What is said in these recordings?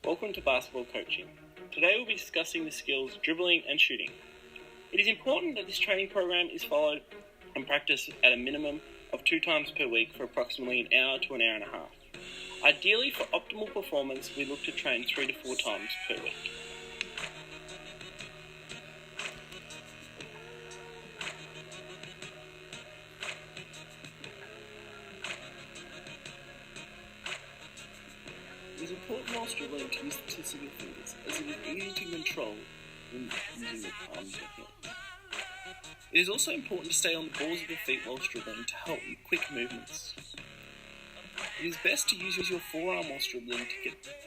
Welcome to Basketball Coaching. Today we'll be discussing the skills dribbling and shooting. It is important that this training program is followed and practiced at a minimum of 2 times per week for approximately an hour to an hour and a half. Ideally, for optimal performance, we look to train 3 to 4 times per week. It is important whilst dribbling to use the tips of your fingers, as it is easy to control when using your palms or hands. It is also important to stay on the balls of your feet whilst dribbling to help with quick movements. It is best to use your forearm whilst dribbling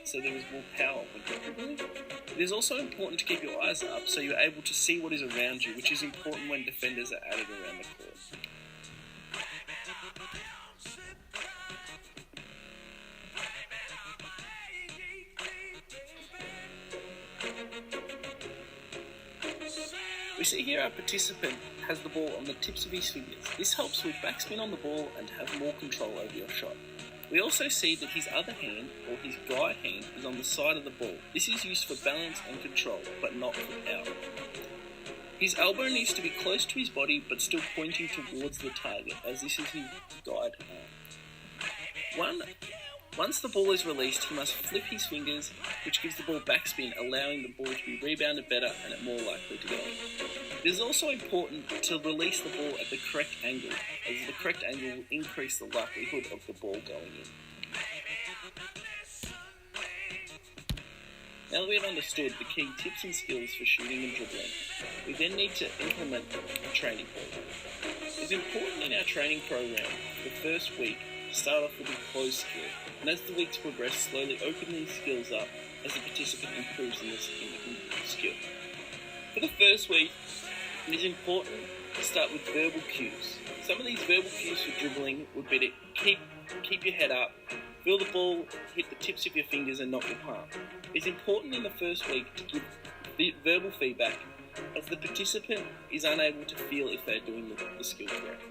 so there is more power when you're dribbling. It is also important to keep your eyes up so you're able to see what is around you, which is important when defenders are added around the court. We see here our participant has the ball on the tips of his fingers. This helps with backspin on the ball and to have more control over your shot. We also see that his other hand, or his guide hand, is on the side of the ball. This is used for balance and control, but not for power. His elbow needs to be close to his body, but still pointing towards the target, as this is his guide arm. Once the ball is released, he must flip his fingers, which gives the ball backspin, allowing the ball to be rebounded better and more likely to go in. It is also important to release the ball at the correct angle, as the correct angle will increase the likelihood of the ball going in. Now that we have understood the key tips and skills for shooting and dribbling, we then need to implement a training program. It is important in our training program, the first week, to start off with a closed skill, and as the weeks progress, slowly open these skills up as the participant improves in this skill. For the first week, it is important to start with verbal cues. Some of these verbal cues for dribbling would be to keep your head up, feel the ball hit the tips of your fingers and not your palm. It's important in the first week to give the verbal feedback, as the participant is unable to feel if they're doing the skill correct.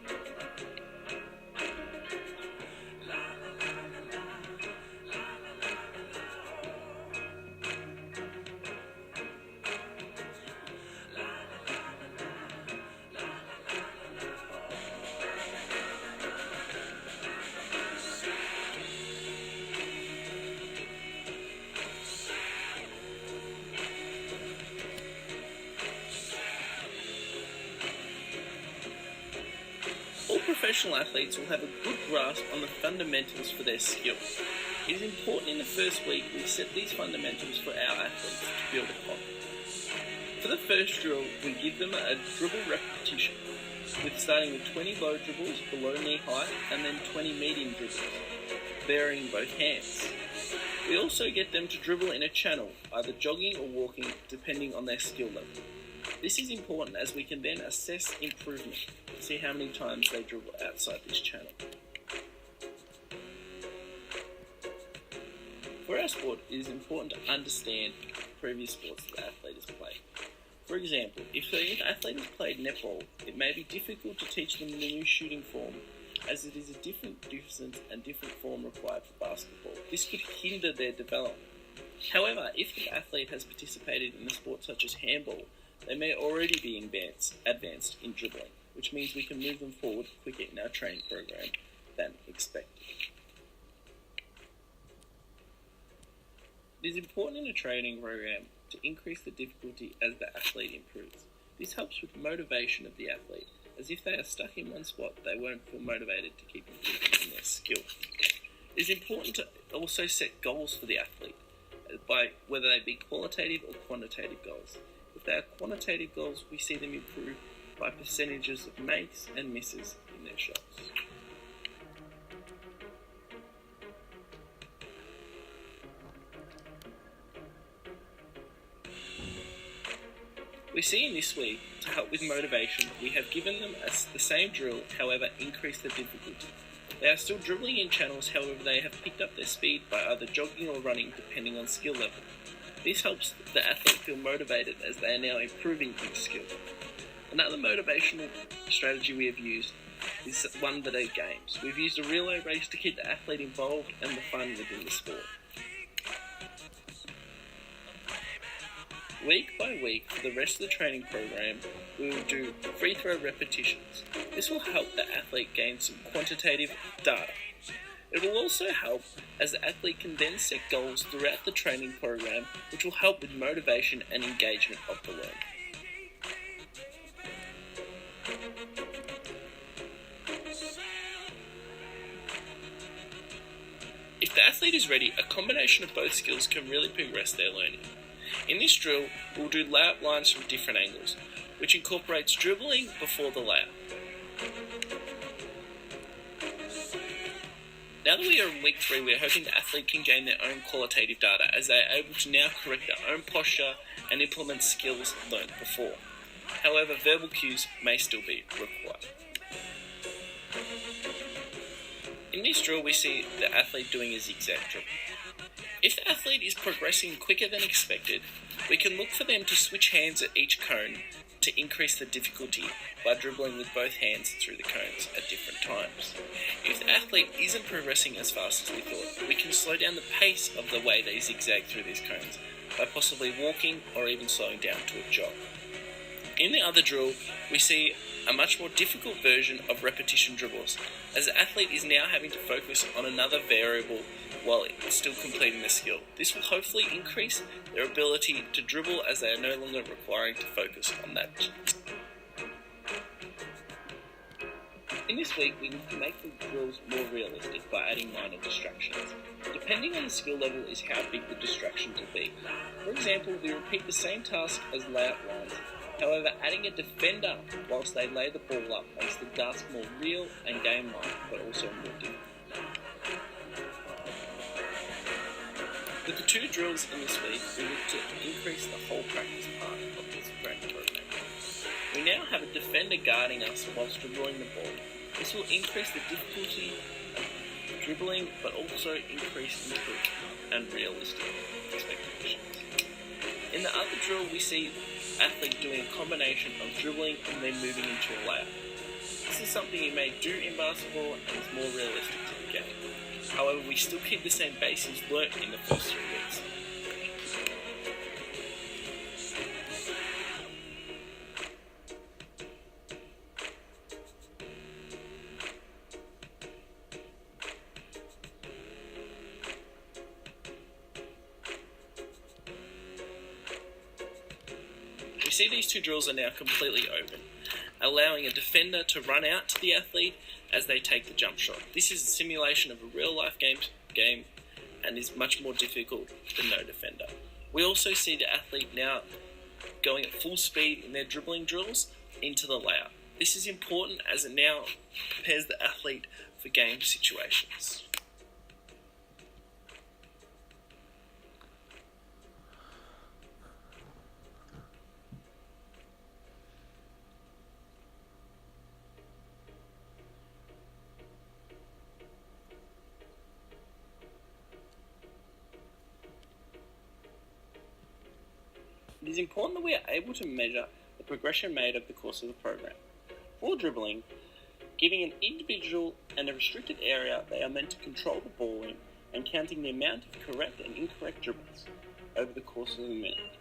All professional athletes will have a good grasp on the fundamentals for their skill. It is important in the first week we set these fundamentals for our athletes to build upon. For the first drill, we give them a dribble repetition, with starting with 20 low dribbles below knee height and then 20 medium dribbles, varying both hands. We also get them to dribble in a channel, either jogging or walking, depending on their skill level. This is important as we can then assess improvement and see how many times they dribble outside this channel. For our sport, it is important to understand previous sports that the athlete has played. For example, if an athlete has played netball, it may be difficult to teach them the new shooting form, as it is a different distance and different form required for basketball. This could hinder their development. However, if the athlete has participated in a sport such as handball, they may already be advanced in dribbling, which means we can move them forward quicker in our training program than expected. It is important in a training program to increase the difficulty as the athlete improves. This helps with motivation of the athlete, as if they are stuck in one spot, they won't feel motivated to keep improving in their skill. It is important to also set goals for the athlete, by whether they be qualitative or quantitative goals. If they are quantitative goals, we see them improve by percentages of makes and misses in their shots. We see in this week, to help with motivation, we have given them the same drill, however increased the difficulty. They are still dribbling in channels, however they have picked up their speed by either jogging or running depending on skill level. This helps the athlete feel motivated as they are now improving in skill. Another motivational strategy we have used is one that are games. We've used a relay race to keep the athlete involved and the fun within the sport. Week by week, for the rest of the training program, we will do free throw repetitions. This will help the athlete gain some quantitative data. It will also help as the athlete can then set goals throughout the training program, which will help with motivation and engagement of the learner. If the athlete is ready, a combination of both skills can really progress their learning. In this drill, we'll do layup lines from different angles, which incorporates dribbling before the layup. Now that we are in week 3, we are hoping the athlete can gain their own qualitative data as they are able to now correct their own posture and implement skills learned before. However, verbal cues may still be required. In this drill, we see the athlete doing a zigzag dribble. If the athlete is progressing quicker than expected, we can look for them to switch hands at each cone to increase the difficulty by dribbling with both hands through the cones at different times. If the athlete isn't progressing as fast as we thought, we can slow down the pace of the way they zigzag through these cones by possibly walking or even slowing down to a jog. In the other drill, we see a much more difficult version of repetition dribbles, as the athlete is now having to focus on another variable while still completing the skill. This will hopefully increase their ability to dribble as they are no longer requiring to focus on that. In this week, we need to make the drills more realistic by adding minor distractions. Depending on the skill level is how big the distractions will be. For example, we repeat the same task as layup lines. However, adding a defender whilst they lay the ball up makes the task more real and game-like, but also more difficult. With the 2 drills in this week, we look to increase the whole practice part of this training program. We now have a defender guarding us whilst dribbling the ball. This will increase the difficulty of dribbling, but also increase input and realistic expectations. In the other drill, we see athlete doing a combination of dribbling and then moving into a layup. This is something you may do in basketball and is more realistic to the game. However, we still keep the same bases learnt in the first 3 weeks. We see these 2 drills are now completely open, allowing a defender to run out to the athlete as they take the jump shot. This is a simulation of a real-life game and is much more difficult than no defender. We also see the athlete now going at full speed in their dribbling drills into the layup. This is important as it now prepares the athlete for game situations. It is important that we are able to measure the progression made over the course of the program. For dribbling, giving an individual and a restricted area they are meant to control the ball in and counting the amount of correct and incorrect dribbles over the course of a minute.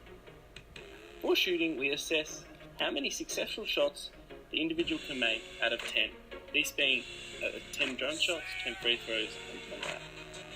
For shooting, we assess how many successful shots the individual can make out of 10, these being 10 jump shots, 10 free throws, and 10 layups.